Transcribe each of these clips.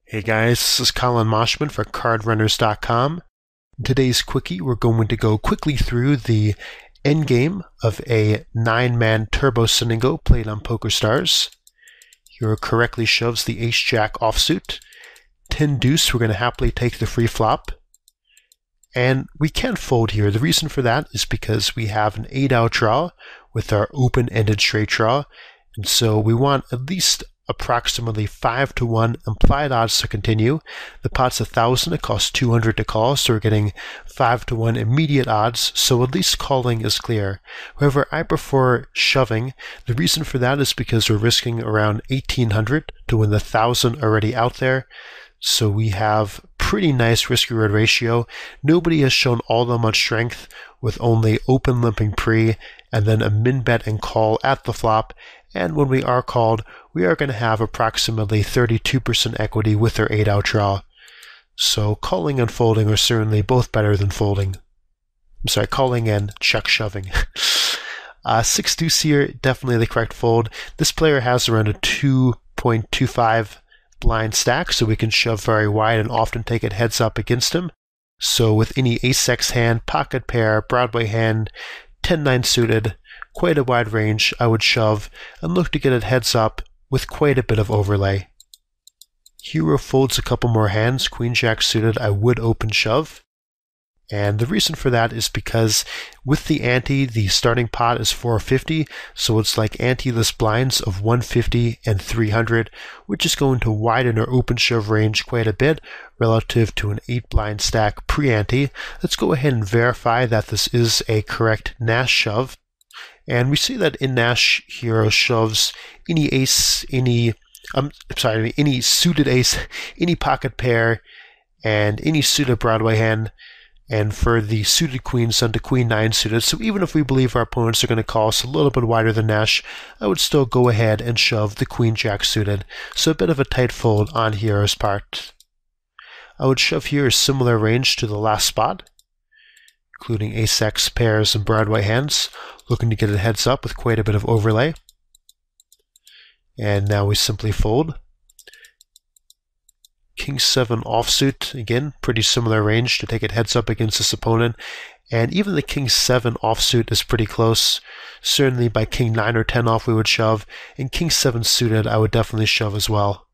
Hey guys, this is Collin Moshman for CardRunners.com. In today's Quickie, we're going to go quickly through the endgame of a 9-man turbo Seningo played on PokerStars. Hero correctly shoves the Ace-Jack offsuit. 10 deuce, we're going to happily take the free flop. And we can fold here. The reason for that is because we have an 8-out draw with our open-ended straight draw. And so we want at least approximately 5-to-1 implied odds to continue. The pot's 1,000, it costs 200 to call, so we're getting 5-to-1 immediate odds, so at least calling is clear. However, I prefer shoving. The reason for that is because we're risking around 1,800 to win the 1,000 already out there. So we have pretty nice risk-reward ratio. Nobody has shown all that much strength with only open limping pre and then a min bet and call at the flop. And when we are called, we are going to have approximately 32% equity with our 8-out draw. So calling and folding are certainly both better than folding. I'm sorry, calling and check shoving. 6 deuce here, definitely the correct fold. This player has around a 2.25 blind stack, so we can shove very wide and often take it heads up against him. So with any ace-x hand, pocket pair, Broadway hand, 10-9 suited, quite a wide range, I would shove and look to get it heads up with quite a bit of overlay. Hero folds a couple more hands, Queen-Jack suited, I would open shove. And the reason for that is because with the ante, the starting pot is 450, so it's like ante-less blinds of 150 and 300, which is going to widen our open shove range quite a bit relative to an 8-blind stack pre-ante. Let's go ahead and verify that this is a correct Nash shove. And we see that in Nash, Hero shoves any ace, any suited ace, any pocket pair, and any suited Broadway hand. And for the suited queens, send to Queen-9 suited. So even if we believe our opponents are going to call us a little bit wider than Nash, I would still go ahead and shove the Queen-Jack suited. So a bit of a tight fold on Hero's part. I would shove here a similar range to the last spot, including ace-x pairs and Broadway hands, looking to get it heads up with quite a bit of overlay. And now we simply fold. King-7 offsuit, again, pretty similar range to take it heads up against this opponent. And even the King-7 offsuit is pretty close. Certainly by King-9 or 10 off we would shove, and King-7 suited I would definitely shove as well.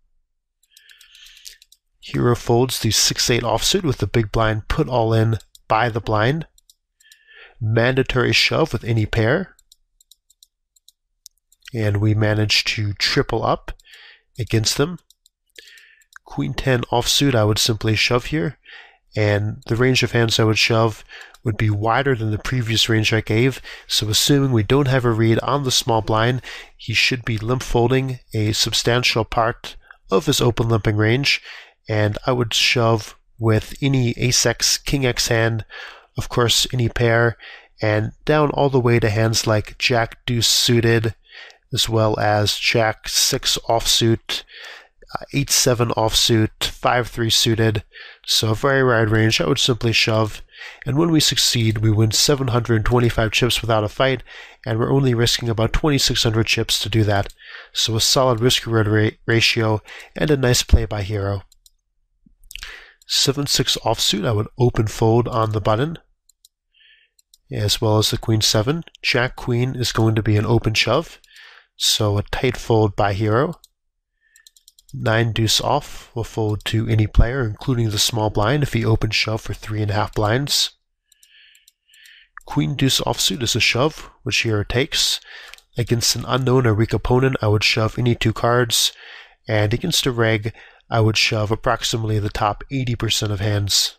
Hero folds the 6-8 offsuit with the big blind put all in by the blind. Mandatory shove with any pair. And we manage to triple up against them. Queen-10 offsuit, I would simply shove here, and the range of hands I would shove would be wider than the previous range I gave, so assuming we don't have a read on the small blind, he should be limp folding a substantial part of his open limping range, and I would shove with any ace-x, king-x hand, of course any pair, and down all the way to hands like Jack-Deuce suited, as well as Jack-6 offsuit, 8-7 offsuit, 5-3 suited, so a very wide range. I would simply shove, and when we succeed, we win 725 chips without a fight, and we're only risking about 2,600 chips to do that. So a solid risk-reward ratio and a nice play by Hero. 7-6 offsuit, I would open fold on the button, as well as the Queen-7. Jack-Queen is going to be an open shove, so a tight fold by Hero. 9 deuce off will fold to any player, including the small blind if he opens shove for 3.5 blinds. Queen deuce offsuit is a shove, which Hero takes. Against an unknown or weak opponent, I would shove any 2 cards, and against a reg, I would shove approximately the top 80% of hands.